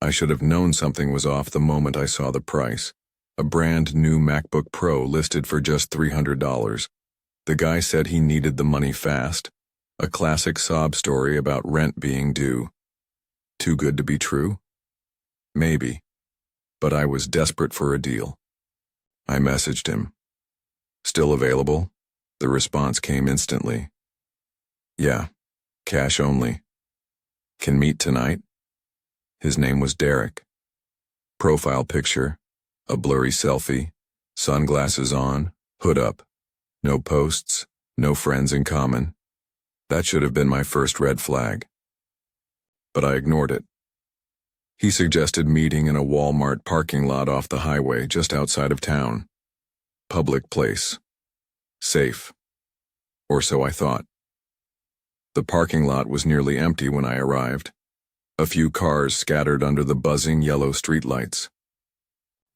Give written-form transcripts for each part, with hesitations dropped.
I should have known something was off the moment I saw the price. A brand new MacBook Pro listed for just $300. The guy said he needed the money fast. A classic sob story about rent being due. Too good to be true? Maybe. But I was desperate for a deal. I messaged him. Still available? The response came instantly. Yeah, cash only. Can meet tonight? His name was Derek. Profile picture, a blurry selfie, sunglasses on, hood up. No posts, no friends in common. That should have been my first red flag. But I ignored it. He suggested meeting in a Walmart parking lot off the highway just outside of town. Public place. Safe. Or so I thought. The parking lot was nearly empty when I arrived. A few cars scattered under the buzzing yellow streetlights.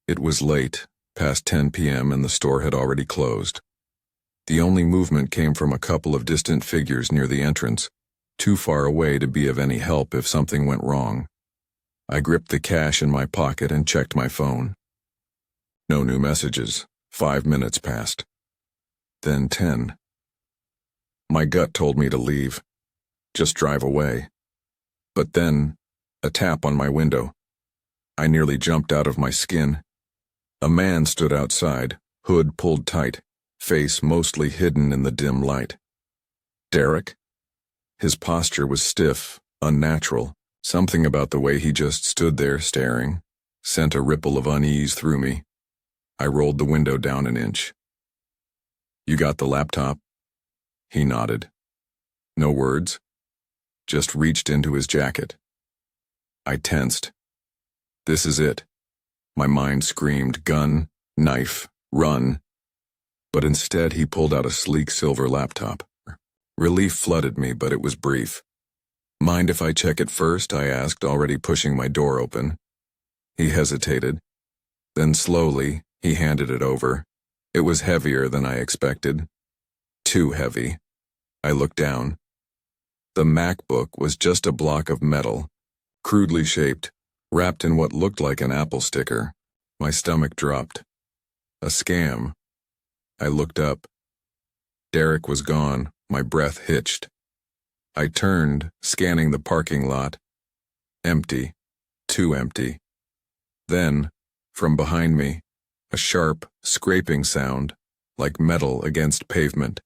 It was late, past 10 p.m., and the store had already closed. The only movement came from a couple of distant figures near the entrance, too far away to be of any help if something went wrong. I gripped the cash in my pocket and checked my phone. No new messages. 5 minutes passed. Then 10. My gut told me to leave. Just drive away. But then, a tap on my window. I nearly jumped out of my skin. A man stood outside, hood pulled tight, face mostly hidden in the dim light. Derek? His posture was stiff, unnatural. Something about the way he just stood there staring sent a ripple of unease through me. I rolled the window down an inch. You got the laptop? He nodded. No words. Just reached into his jacket. I tensed. This is it. My mind screamed gun, knife, run. But instead he pulled out a sleek silver laptop. Relief flooded me, but it was brief. Mind if I check it first? I asked, already pushing my door open. He hesitated. Then slowly, he handed it over. It was heavier than I expected. Too heavy. I looked down. The MacBook was just a block of metal, crudely shaped, wrapped in what looked like an Apple sticker. My stomach dropped. A scam. I looked up. Derek was gone. My breath hitched. I turned, scanning the parking lot. Empty. Too empty. Then, from behind me, a sharp, scraping sound, like metal against pavement.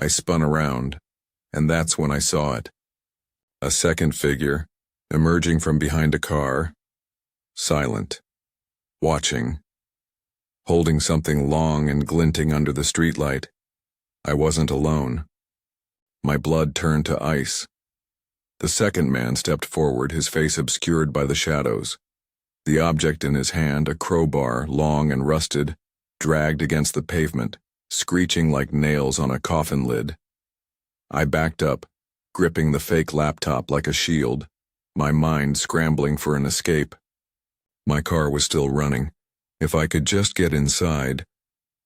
I spun around, and that's when I saw it. A second figure, emerging from behind a car, silent, watching, holding something long and glinting under the streetlight. I wasn't alone. My blood turned to ice. The second man stepped forward, his face obscured by the shadows. The object in his hand, a crowbar, long and rusted, dragged against the pavement, screeching like nails on a coffin lid. I backed up, gripping the fake laptop like a shield, my mind scrambling for an escape. My car was still running. If I could just get inside.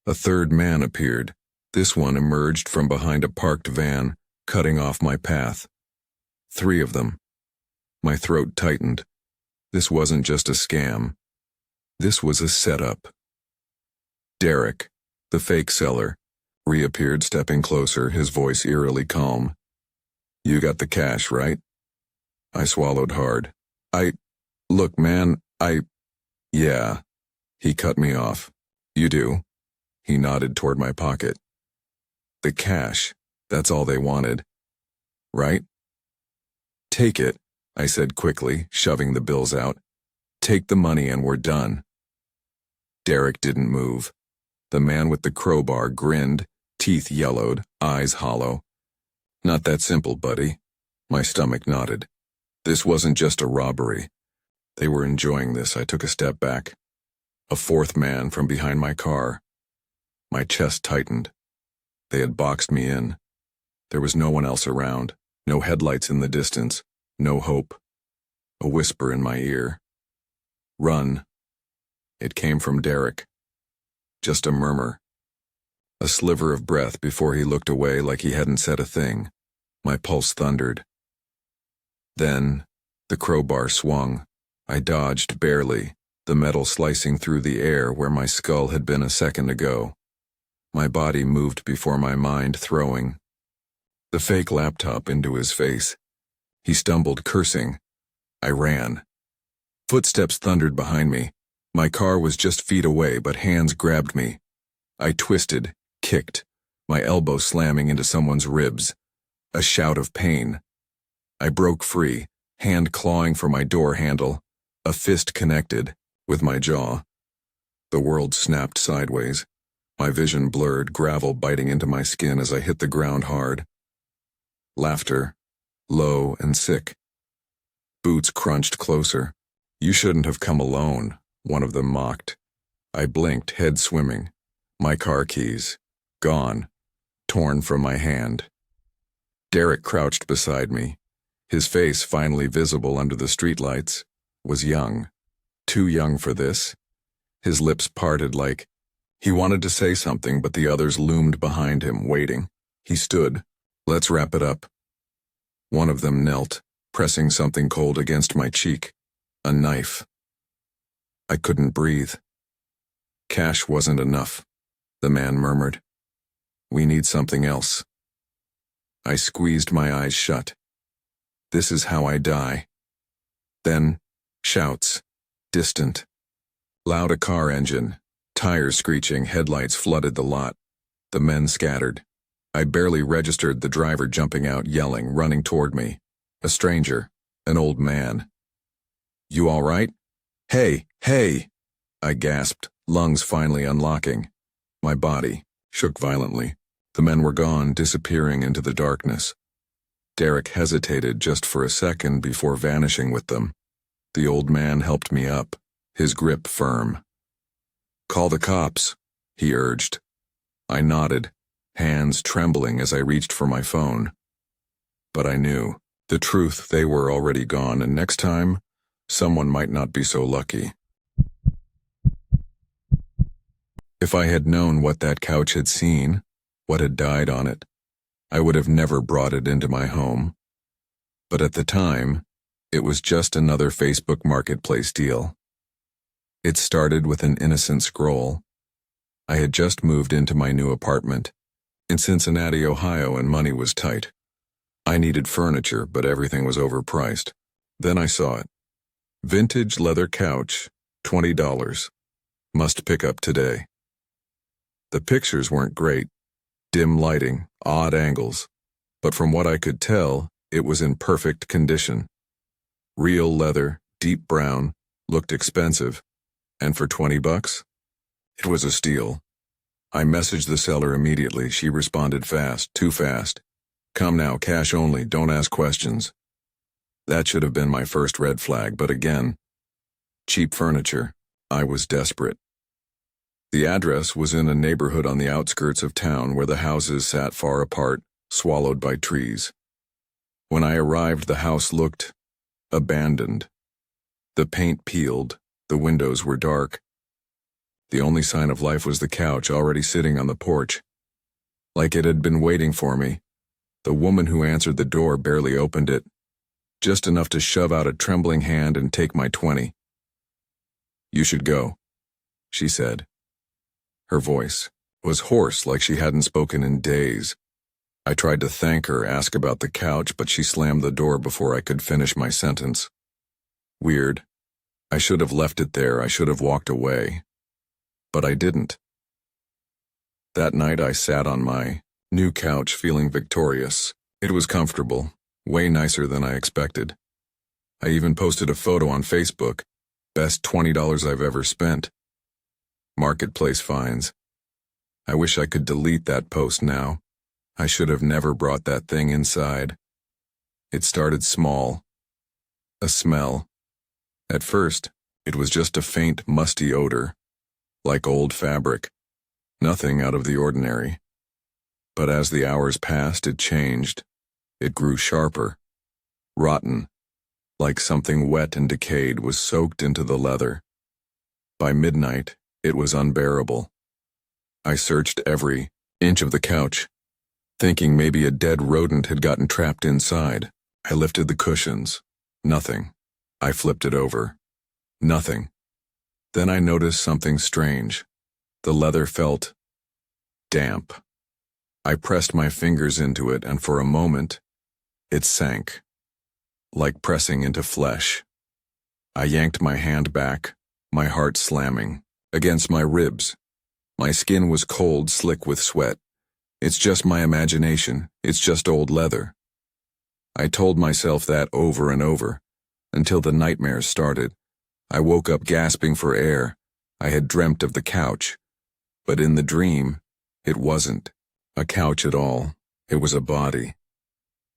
A third man appeared. This one emerged from behind a parked van, cutting off my path. 3 of them. My throat tightened. This wasn't just a scam. This was a setup. Derek, the fake seller, reappeared, stepping closer, his voice eerily calm. You got the cash, right? I swallowed hard. Look, man, yeah. He cut me off. You do? He nodded toward my pocket. The cash, that's all they wanted. Right? Take it, I said quickly, shoving the bills out. Take the money and we're done. Derek didn't move. The man with the crowbar grinned, teeth yellowed, eyes hollow. Not that simple, buddy. My stomach nodded. This wasn't just a robbery. They were enjoying this. I took a step back. A 4th man from behind my car. My chest tightened. They had boxed me in. There was no one else around, no headlights in the distance, no hope. A whisper in my ear. Run. It came from Derek. Just a murmur. A sliver of breath before he looked away like he hadn't said a thing. My pulse thundered. Then, the crowbar swung. I dodged barely, the metal slicing through the air where my skull had been a second ago. My body moved before my mind, throwing the fake laptop into his face. He stumbled, cursing. I ran. Footsteps thundered behind me. My car was just feet away, but hands grabbed me. I twisted, kicked, my elbow slamming into someone's ribs. A shout of pain. I broke free, hand clawing for my door handle, a fist connected with my jaw. The world snapped sideways. My vision blurred, gravel biting into my skin as I hit the ground hard. Laughter, low and sick. Boots crunched closer. You shouldn't have come alone, one of them mocked. I blinked, head swimming. My car keys, gone, torn from my hand. Derek crouched beside me. His face, finally visible under the streetlights, was young. Too young for this. His lips parted like he wanted to say something, but the others loomed behind him, waiting. He stood. Let's wrap it up. One of them knelt, pressing something cold against my cheek. A knife. I couldn't breathe. Cash wasn't enough, the man murmured. We need something else. I squeezed my eyes shut. This is how I die. Then, shouts. Distant. Loud, a car engine. Tires screeching, headlights flooded the lot. The men scattered. I barely registered the driver jumping out, yelling, running toward me. A stranger. An old man. You all right? Hey, hey! I gasped, lungs finally unlocking. My body shook violently. The men were gone, disappearing into the darkness. Derek hesitated just for a second before vanishing with them. The old man helped me up, his grip firm. Call the cops, he urged. I nodded, hands trembling as I reached for my phone. But I knew the truth. They were already gone, and next time, someone might not be so lucky. If I had known what that couch had seen, what had died on it, I would have never brought it into my home. But at the time, it was just another Facebook Marketplace deal. It started with an innocent scroll. I had just moved into my new apartment in Cincinnati, Ohio, and money was tight. I needed furniture, but everything was overpriced. Then I saw it. Vintage leather couch, $20. Must pick up today. The pictures weren't great. Dim lighting, odd angles. But from what I could tell, it was in perfect condition. Real leather, deep brown, looked expensive. And for $20? It was a steal. I messaged the seller immediately. She responded fast, too fast. Come now, cash only, don't ask questions. That should have been my first red flag, but again, cheap furniture. I was desperate. The address was in a neighborhood on the outskirts of town where the houses sat far apart, swallowed by trees. When I arrived, the house looked abandoned. The paint peeled. The windows were dark. The only sign of life was the couch already sitting on the porch. Like it had been waiting for me. The woman who answered the door barely opened it, just enough to shove out a trembling hand and take my 20. You should go, she said. Her voice was hoarse, like she hadn't spoken in days. I tried to thank her, ask about the couch, but she slammed the door before I could finish my sentence. Weird. I should have left it there. I should have walked away. But I didn't. That night I sat on my new couch feeling victorious. It was comfortable, way nicer than I expected. I even posted a photo on Facebook. Best $20 I've ever spent. Marketplace finds. I wish I could delete that post now. I should have never brought that thing inside. It started small. A smell. At first, it was just a faint, musty odor, like old fabric. Nothing out of the ordinary. But as the hours passed, it changed. It grew sharper, rotten, like something wet and decayed was soaked into the leather. By midnight, it was unbearable. I searched every inch of the couch, thinking maybe a dead rodent had gotten trapped inside. I lifted the cushions. Nothing. I flipped it over. Nothing. Then I noticed something strange. The leather felt damp. I pressed my fingers into it, and for a moment, it sank, like pressing into flesh. I yanked my hand back, my heart slamming against my ribs. My skin was cold, slick with sweat. It's just my imagination. It's just old leather. I told myself that over and over, until the nightmares started. I woke up gasping for air. I had dreamt of the couch. But in the dream, it wasn't a couch at all. It was a body.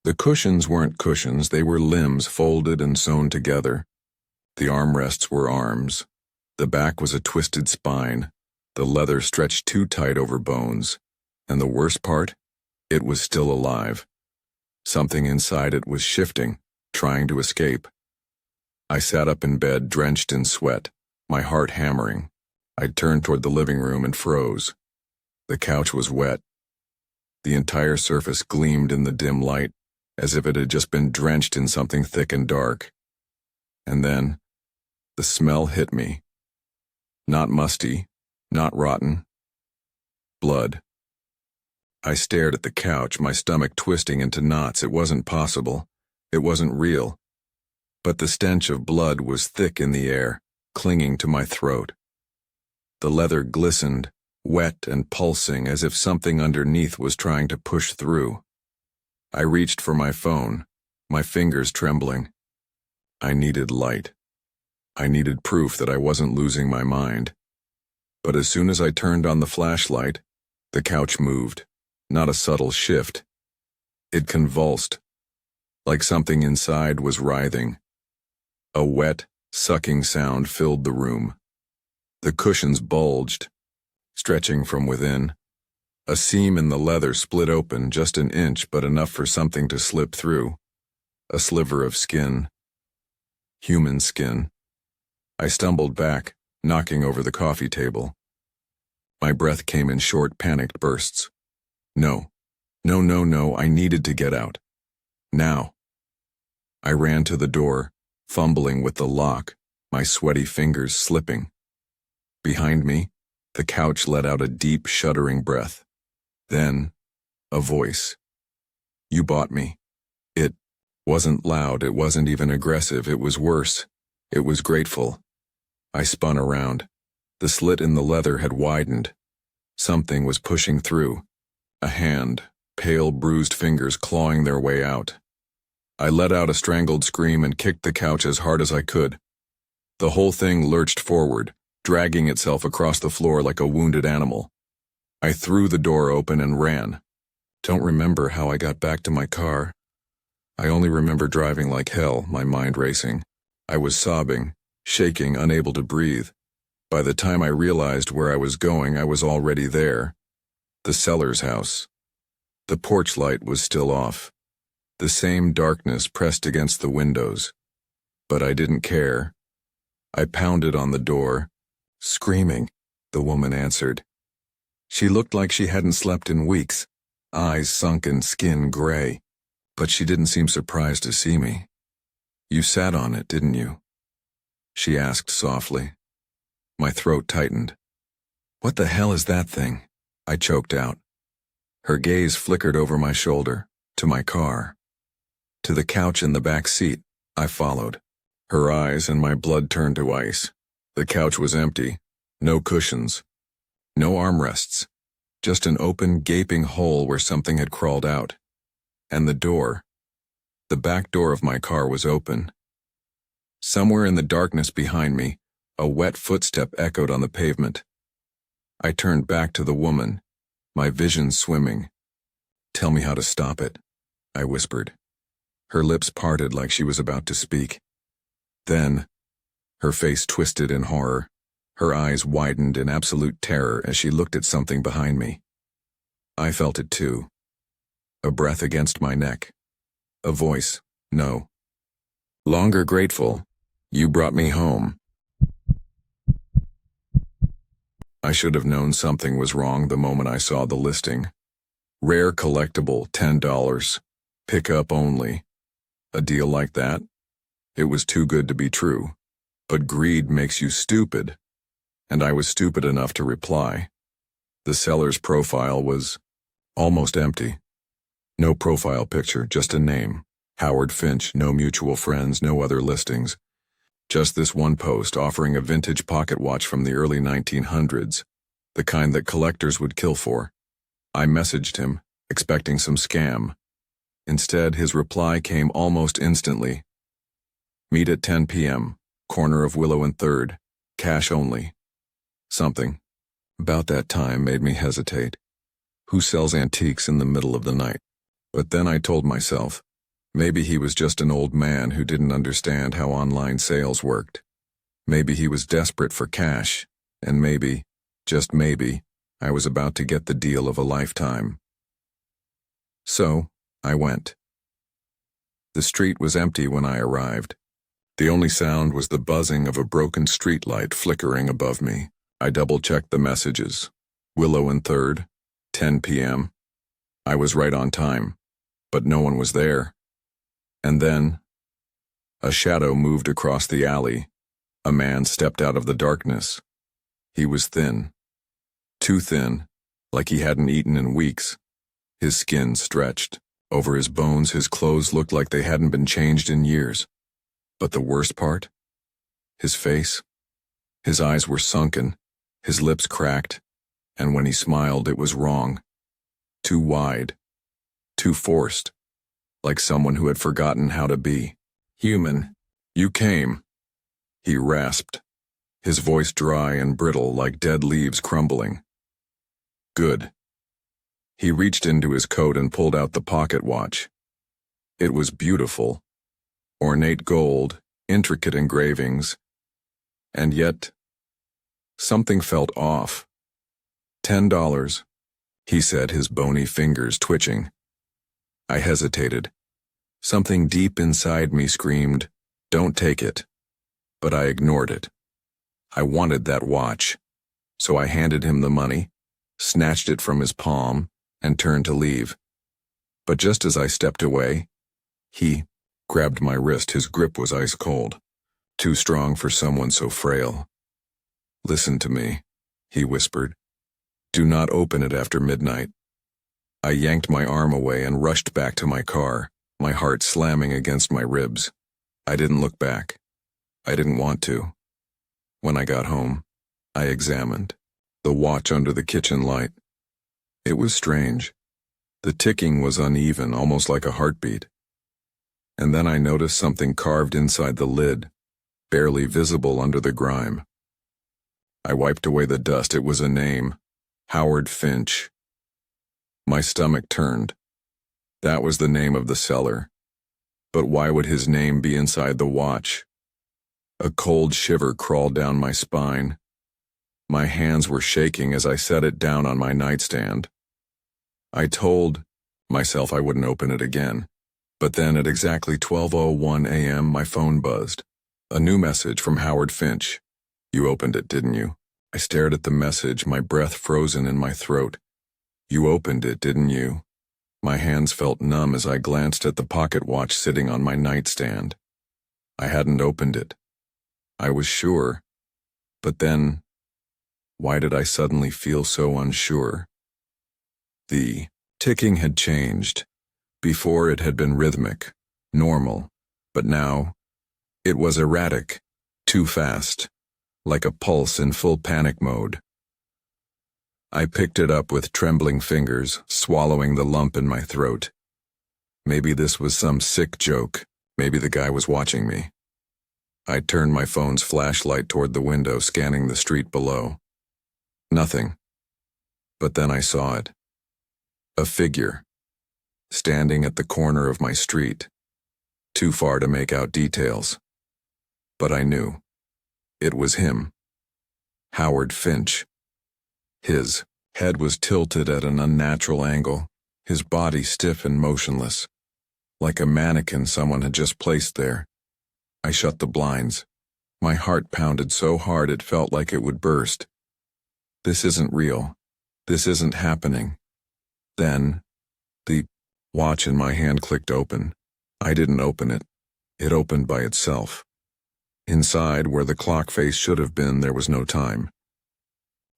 The cushions weren't cushions, they were limbs folded and sewn together. The armrests were arms. The back was a twisted spine. The leather stretched too tight over bones. And the worst part? It was still alive. Something inside it was shifting, trying to escape. I sat up in bed, drenched in sweat, my heart hammering. I turned toward the living room and froze. The couch was wet. The entire surface gleamed in the dim light, as if it had just been drenched in something thick and dark. And then, the smell hit me. Not musty, not rotten. Blood. I stared at the couch, my stomach twisting into knots. It wasn't possible. It wasn't real. But the stench of blood was thick in the air, clinging to my throat. The leather glistened, wet and pulsing, as if something underneath was trying to push through. I reached for my phone, my fingers trembling. I needed light. I needed proof that I wasn't losing my mind. But as soon as I turned on the flashlight, the couch moved, not a subtle shift. It convulsed, like something inside was writhing. A wet, sucking sound filled the room. The cushions bulged, stretching from within. A seam in the leather split open, just an inch, but enough for something to slip through. A sliver of skin. Human skin. I stumbled back, knocking over the coffee table. My breath came in short, panicked bursts. No. No, no, no, I needed to get out. Now. I ran to the door, fumbling with the lock, my sweaty fingers slipping. Behind me, the couch let out a deep, shuddering breath. Then, a voice. You bought me. It wasn't loud, it wasn't even aggressive, it was worse. It was grateful. I spun around. The slit in the leather had widened. Something was pushing through. A hand, pale, bruised fingers clawing their way out. I let out a strangled scream and kicked the couch as hard as I could. The whole thing lurched forward, dragging itself across the floor like a wounded animal. I threw the door open and ran. Don't remember how I got back to my car. I only remember driving like hell, my mind racing. I was sobbing, shaking, unable to breathe. By the time I realized where I was going, I was already there. The seller's house. The porch light was still off. The same darkness pressed against the windows. But I didn't care. I pounded on the door. Screaming, the woman answered. She looked like she hadn't slept in weeks, eyes sunken, skin gray. But she didn't seem surprised to see me. You sat on it, didn't you? She asked softly. My throat tightened. What the hell is that thing? I choked out. Her gaze flickered over my shoulder, to my car. To the couch in the back seat, I followed. Her eyes and my blood turned to ice. The couch was empty. No cushions. No armrests. Just an open, gaping hole where something had crawled out. And the door. The back door of my car was open. Somewhere in the darkness behind me, a wet footstep echoed on the pavement. I turned back to the woman, my vision swimming. Tell me how to stop it, I whispered. Her lips parted like she was about to speak. Then, her face twisted in horror. Her eyes widened in absolute terror as she looked at something behind me. I felt it too. A breath against my neck. A voice, no. Longer grateful, you brought me home. I should have known something was wrong the moment I saw the listing. Rare collectible, $10. Pick up only. A deal like that? It was too good to be true. But greed makes you stupid, and I was stupid enough to reply. The seller's profile was almost empty. No profile picture, just a name. Howard Finch, no mutual friends, no other listings. Just this one post offering a vintage pocket watch from the early 1900s, the kind that collectors would kill for. I messaged him, expecting some scam. Instead, his reply came almost instantly. Meet at 10 p.m., corner of Willow and 3rd, cash only. Something about that time made me hesitate. Who sells antiques in the middle of the night? But then I told myself, maybe he was just an old man who didn't understand how online sales worked. Maybe he was desperate for cash, and maybe, just maybe, I was about to get the deal of a lifetime. So, I went. The street was empty when I arrived. The only sound was the buzzing of a broken streetlight flickering above me. I double-checked the messages. Willow and 3rd, 10 p.m. I was right on time, but no one was there. And then, a shadow moved across the alley. A man stepped out of the darkness. He was thin. Too thin, like he hadn't eaten in weeks. His skin stretched. Over his bones, his clothes looked like they hadn't been changed in years. But the worst part? His face. His eyes were sunken, his lips cracked, and when he smiled, it was wrong. Too wide. Too forced. Like someone who had forgotten how to be. Human, you came. He rasped, his voice dry and brittle like dead leaves crumbling. Good. He reached into his coat and pulled out the pocket watch. It was beautiful. Ornate gold, intricate engravings. And yet, something felt off. $10, he said, his bony fingers twitching. I hesitated. Something deep inside me screamed, "Don't take it." But I ignored it. I wanted that watch. So I handed him the money, snatched it from his palm, and turned to leave. But just as I stepped away, he grabbed my wrist. His grip was ice cold, too strong for someone so frail. "Listen to me," he whispered. "Do not open it after midnight." I yanked my arm away and rushed back to my car, my heart slamming against my ribs. I didn't look back. I didn't want to. When I got home, I examined the watch under the kitchen light. It was strange. The ticking was uneven, almost like a heartbeat. And then I noticed something carved inside the lid, barely visible under the grime. I wiped away the dust. It was a name, Howard Finch. My stomach turned. That was the name of the seller. But why would his name be inside the watch? A cold shiver crawled down my spine. My hands were shaking as I set it down on my nightstand. I told myself I wouldn't open it again. But then at exactly 12:01 a.m. my phone buzzed. A new message from Howard Finch. "You opened it, didn't you?" I stared at the message, my breath frozen in my throat. "You opened it, didn't you?" My hands felt numb as I glanced at the pocket watch sitting on my nightstand. I hadn't opened it. I was sure. But then, why did I suddenly feel so unsure? The ticking had changed. Before it had been rhythmic, normal, but now it was erratic, too fast, like a pulse in full panic mode. I picked it up with trembling fingers, swallowing the lump in my throat. Maybe this was some sick joke. Maybe the guy was watching me. I turned my phone's flashlight toward the window, scanning the street below. Nothing. But then I saw it. A figure, standing at the corner of my street, too far to make out details. But I knew. It was him. Howard Finch. His head was tilted at an unnatural angle, his body stiff and motionless, like a mannequin someone had just placed there. I shut the blinds. My heart pounded so hard it felt like it would burst. This isn't real. This isn't happening. Then, the watch in my hand clicked open. I didn't open it. It opened by itself. Inside, where the clock face should have been, there was no time.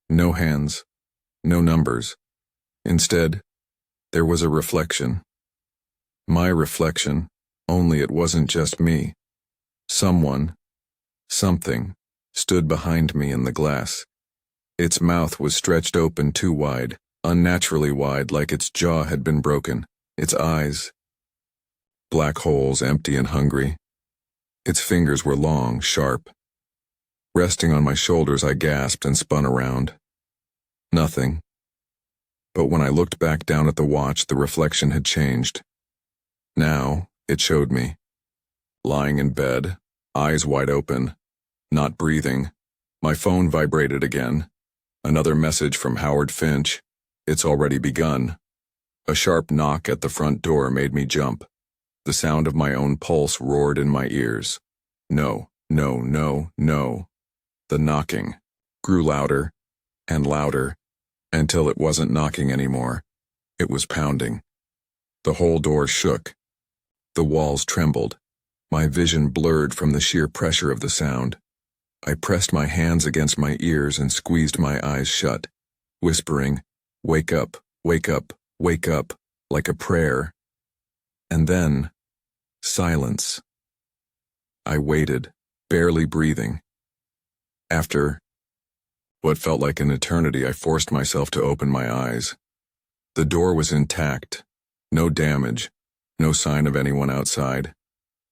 No hands, no numbers. Instead, there was a reflection. My reflection, only it wasn't just me. Someone, something, stood behind me in the glass. Its mouth was stretched open too wide, unnaturally wide, like its jaw had been broken. Its eyes, black holes, empty and hungry. Its fingers were long, sharp. Resting on my shoulders, I gasped and spun around. Nothing. But when I looked back down at the watch, the reflection had changed. Now, it showed me. Lying in bed, eyes wide open, not breathing. My phone vibrated again. Another message from Howard Finch. It's already begun. A sharp knock at the front door made me jump. The sound of my own pulse roared in my ears. No, no, no, no. The knocking grew louder and louder until it wasn't knocking anymore. It was pounding. The whole door shook. The walls trembled. My vision blurred from the sheer pressure of the sound. I pressed my hands against my ears and squeezed my eyes shut, whispering, "Wake up, wake up, wake up," like a prayer. And then, silence. I waited, barely breathing. After what felt like an eternity, I forced myself to open my eyes. The door was intact, no damage, no sign of anyone outside.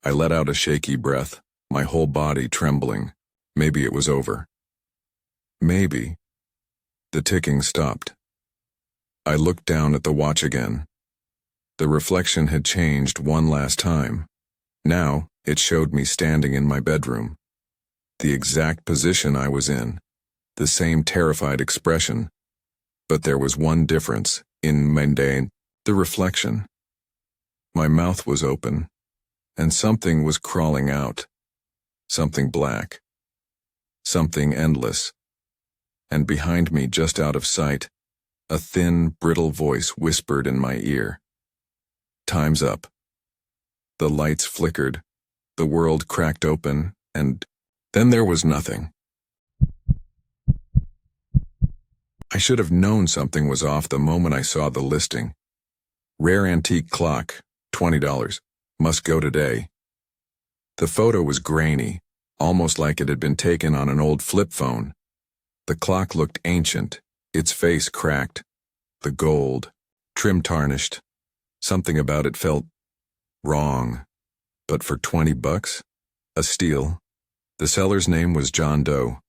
I let out a shaky breath, my whole body trembling. Maybe it was over. Maybe. The ticking stopped. I looked down at the watch again. The reflection had changed one last time. Now, it showed me standing in my bedroom. The exact position I was in. The same terrified expression. But there was one difference in mundane, the reflection. My mouth was open, and something was crawling out. Something black. Something endless. And behind me, just out of sight, a thin, brittle voice whispered in my ear. Time's up. The lights flickered, the world cracked open, and then there was nothing. I should have known something was off the moment I saw the listing. Rare antique clock, $20. Must go today. The photo was grainy, almost like it had been taken on an old flip phone. The clock looked ancient, its face cracked, the gold, trim tarnished. Something about it felt wrong. But for $20, a steal. The seller's name was John Doe.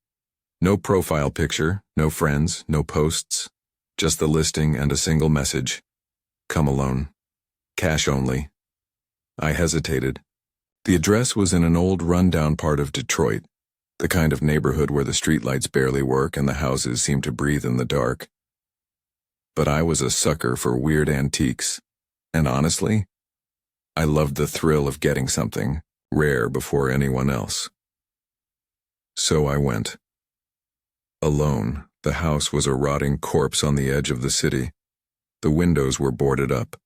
No profile picture, no friends, no posts. Just the listing and a single message. Come alone. Cash only. I hesitated. The address was in an old rundown part of Detroit, the kind of neighborhood where the streetlights barely work and the houses seem to breathe in the dark. But I was a sucker for weird antiques, and honestly, I loved the thrill of getting something rare before anyone else. So I went. Alone, the house was a rotting corpse on the edge of the city. The windows were boarded up.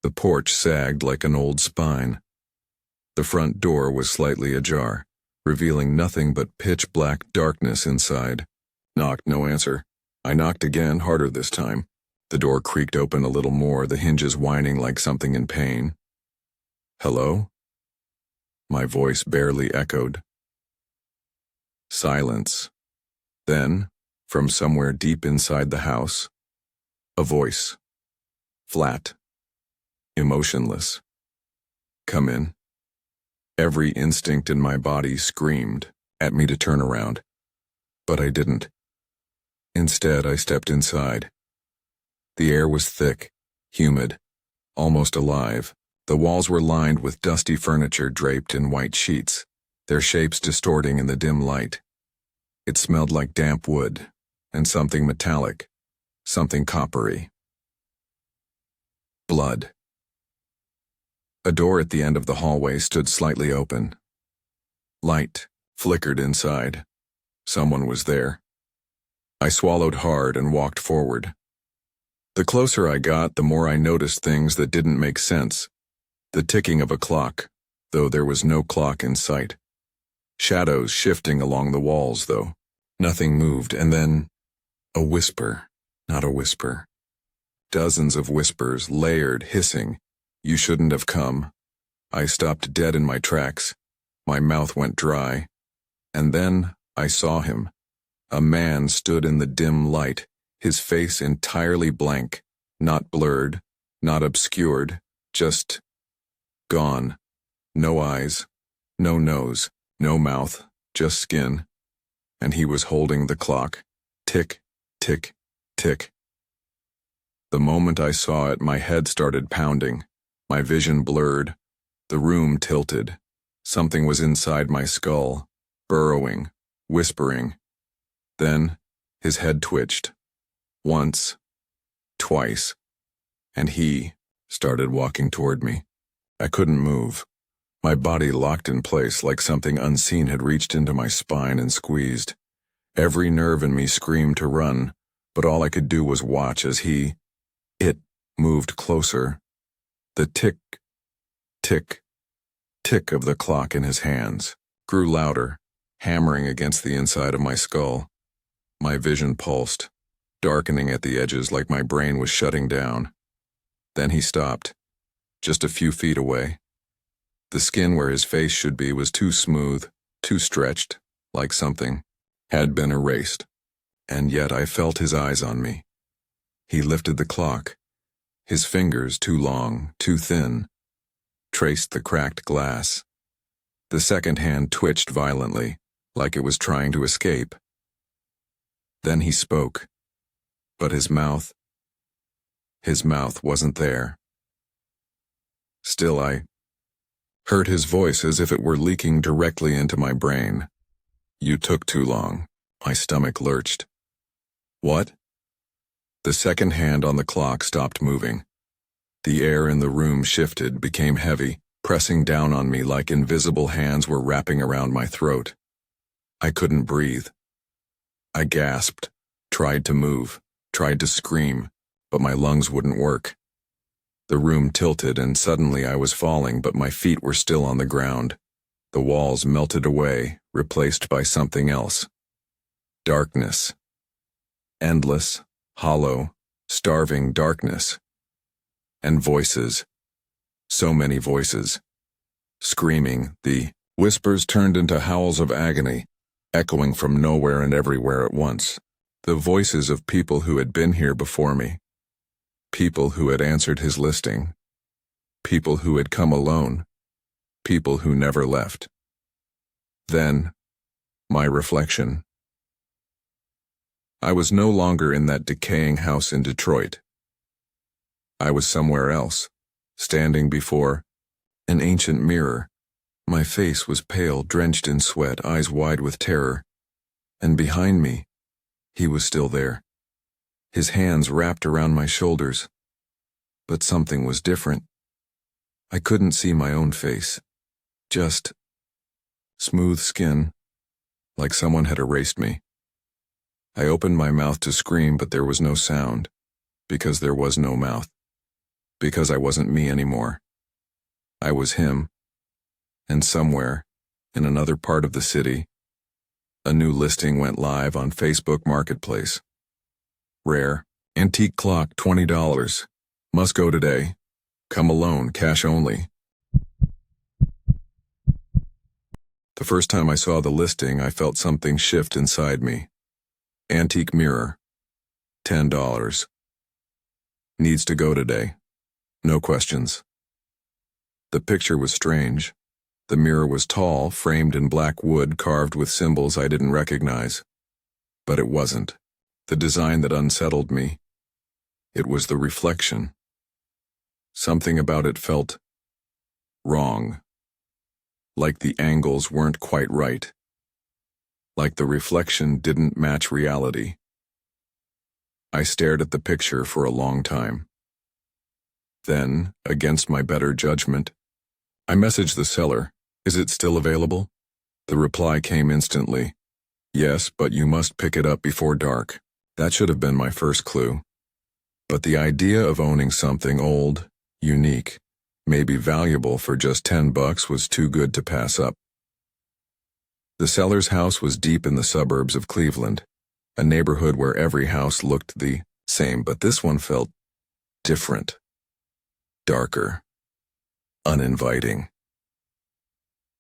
The porch sagged like an old spine. The front door was slightly ajar, revealing nothing but pitch-black darkness inside. Knocked, no answer. I knocked again, harder this time. The door creaked open a little more, the hinges whining like something in pain. Hello? My voice barely echoed. Silence. Then, from somewhere deep inside the house, a voice. Flat. Emotionless. Come in. Every instinct in my body screamed at me to turn around. But I didn't. Instead, I stepped inside. The air was thick, humid, almost alive. The walls were lined with dusty furniture draped in white sheets, their shapes distorting in the dim light. It smelled like damp wood, and something metallic, something coppery. Blood. A door at the end of the hallway stood slightly open. Light flickered inside. Someone was there. I swallowed hard and walked forward. The closer I got, the more I noticed things that didn't make sense. The ticking of a clock, though there was no clock in sight. Shadows shifting along the walls, though. Nothing moved, and then a whisper. Not a whisper. Dozens of whispers, layered, hissing. You shouldn't have come. I stopped dead in my tracks. My mouth went dry. And then I saw him. A man stood in the dim light, his face entirely blank, not blurred, not obscured, just gone. No eyes, no nose, no mouth, just skin. And he was holding the clock. Tick, tick, tick. The moment I saw it, my head started pounding. My vision blurred. The room tilted. Something was inside my skull, burrowing, whispering. Then, his head twitched. Once, twice, and he started walking toward me. I couldn't move. My body locked in place like something unseen had reached into my spine and squeezed. Every nerve in me screamed to run, but all I could do was watch as it moved closer. The tick, tick, tick of the clock in his hands grew louder, hammering against the inside of my skull. My vision pulsed, darkening at the edges like my brain was shutting down. Then he stopped, just a few feet away. The skin where his face should be was too smooth, too stretched, like something had been erased. And yet I felt his eyes on me. He lifted the clock. His fingers, too long, too thin, traced the cracked glass. The second hand twitched violently, like it was trying to escape. Then he spoke, but his mouth wasn't there. Still, I heard his voice as if it were leaking directly into my brain. You took too long. My stomach lurched. What? The second hand on the clock stopped moving. The air in the room shifted, became heavy, pressing down on me like invisible hands were wrapping around my throat. I couldn't breathe. I gasped, tried to move, tried to scream, but my lungs wouldn't work. The room tilted and suddenly I was falling, but my feet were still on the ground. The walls melted away, replaced by something else. Darkness. Endless, hollow, starving darkness. And voices. So many voices. Screaming, the whispers turned into howls of agony, echoing from nowhere and everywhere at once. The voices of people who had been here before me. People who had answered his listing. People who had come alone. People who never left. Then, my reflection. I was no longer in that decaying house in Detroit. I was somewhere else, standing before an ancient mirror. My face was pale, drenched in sweat, eyes wide with terror. And behind me, he was still there. His hands wrapped around my shoulders. But something was different. I couldn't see my own face. Just smooth skin, like someone had erased me. I opened my mouth to scream, but there was no sound, because there was no mouth. Because I wasn't me anymore. I was him. And somewhere, in another part of the city, a new listing went live on Facebook Marketplace. Rare, antique clock, $20. Must go today. Come alone, cash only. The first time I saw the listing, I felt something shift inside me. Antique mirror, $10. Needs to go today. No questions. The picture was strange. The mirror was tall, framed in black wood, carved with symbols I didn't recognize. But it wasn't the design that unsettled me. It was the reflection. Something about it felt wrong. Like the angles weren't quite right. Like the reflection didn't match reality. I stared at the picture for a long time. Then, against my better judgment, I messaged the seller. Is it still available? The reply came instantly. Yes, but you must pick it up before dark. That should have been my first clue. But the idea of owning something old, unique, maybe valuable for just $10 was too good to pass up. The seller's house was deep in the suburbs of Cleveland, a neighborhood where every house looked the same, but this one felt different, darker, uninviting.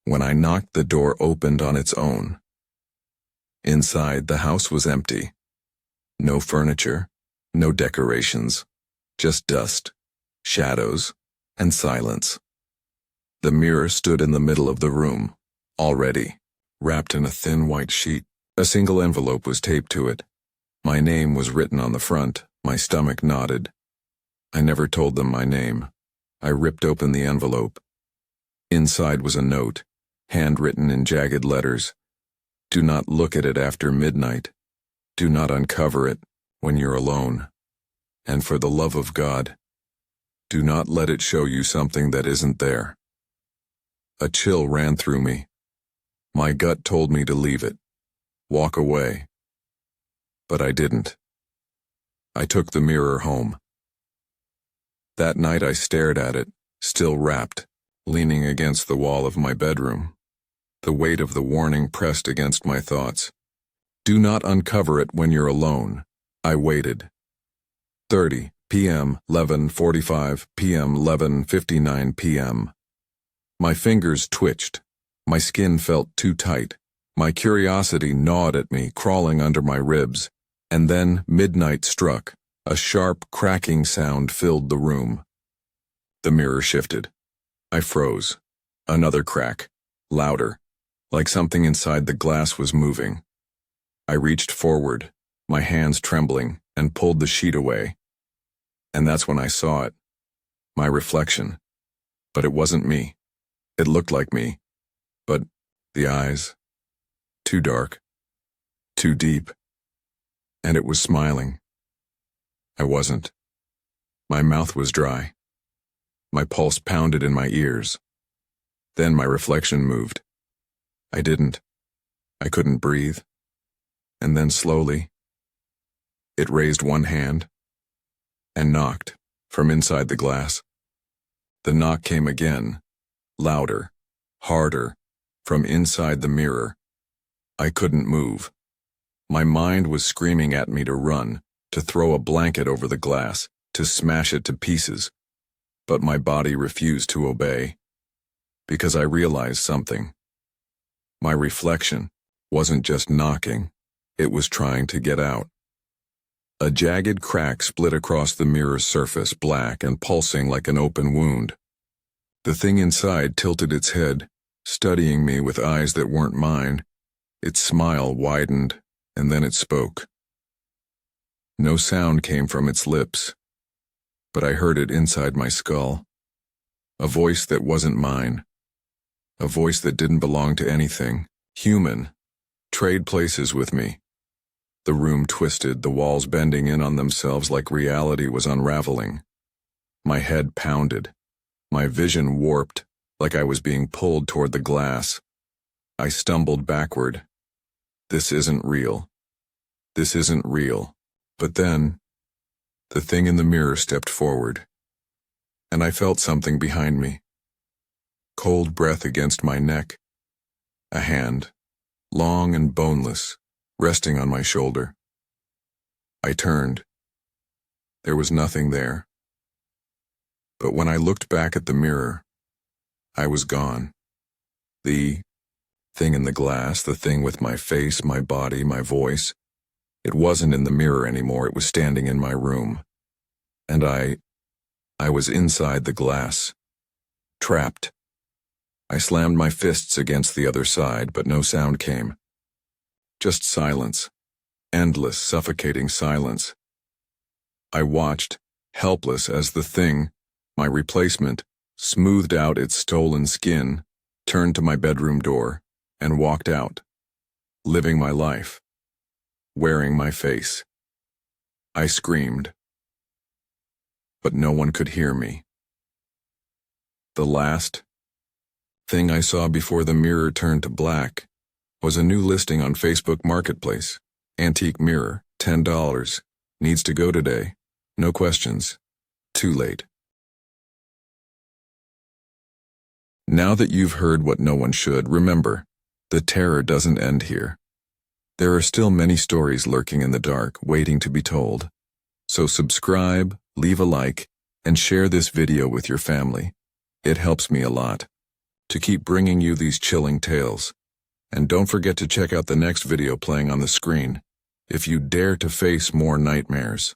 When I knocked, the door opened on its own. Inside, the house was empty. No furniture, no decorations, just dust, shadows, and silence. The mirror stood in the middle of the room, already wrapped in a thin white sheet. A single envelope was taped to it. My name was written on the front. My stomach knotted. I never told them my name. I ripped open the envelope. Inside was a note, handwritten in jagged letters. Do not look at it after midnight. Do not uncover it when you're alone. And for the love of God, do not let it show you something that isn't there. A chill ran through me. My gut told me to leave it, walk away. But I didn't. I took the mirror home. That night I stared at it, still wrapped, leaning against the wall of my bedroom. The weight of the warning pressed against my thoughts. Do not uncover it when you're alone. I waited. 30 p.m., 11:45 p.m., 11:59 p.m. My fingers twitched. My skin felt too tight. My curiosity gnawed at me, crawling under my ribs. And then midnight struck. A sharp, cracking sound filled the room. The mirror shifted. I froze. Another crack. Louder. Like something inside the glass was moving. I reached forward, my hands trembling, and pulled the sheet away. And that's when I saw it. My reflection. But it wasn't me. It looked like me. But the eyes, too dark, too deep. And it was smiling. I wasn't. My mouth was dry. My pulse pounded in my ears. Then my reflection moved. I didn't. I couldn't breathe. And then slowly, it raised one hand and knocked from inside the glass. The knock came again, louder, harder, from inside the mirror. I couldn't move. My mind was screaming at me to run, to throw a blanket over the glass, to smash it to pieces. But my body refused to obey, because I realized something. My reflection wasn't just knocking, it was trying to get out. A jagged crack split across the mirror's surface, black and pulsing like an open wound. The thing inside tilted its head, studying me with eyes that weren't mine. Its smile widened, and then it spoke. No sound came from its lips, but I heard it inside my skull. A voice that wasn't mine. A voice that didn't belong to anything. Human. Trade places with me. The room twisted, the walls bending in on themselves like reality was unraveling. My head pounded. My vision warped, like I was being pulled toward the glass. I stumbled backward. This isn't real. This isn't real. But then, the thing in the mirror stepped forward, and I felt something behind me. Cold breath against my neck. A hand, long and boneless, resting on my shoulder. I turned. There was nothing there. But when I looked back at the mirror, I was gone. The thing in the glass, the thing with my face, my body, my voice, it wasn't in the mirror anymore, it was standing in my room. And I was inside the glass, trapped. I slammed my fists against the other side, but no sound came. Just silence. Endless, suffocating silence. I watched, helpless, as the thing, my replacement, smoothed out its stolen skin, turned to my bedroom door, and walked out, living my life, wearing my face. I screamed, but no one could hear me. The last thing I saw before the mirror turned to black was a new listing on Facebook Marketplace. Antique mirror, $10. Needs to go today. No questions. Too late. Now that you've heard what no one should, remember, The terror doesn't end here. There are still many stories lurking in the dark, waiting to be told. So subscribe, leave a like, and share this video with your family. It helps me a lot to keep bringing you these chilling tales. And don't forget to check out the next video playing on the screen if you dare to face more nightmares.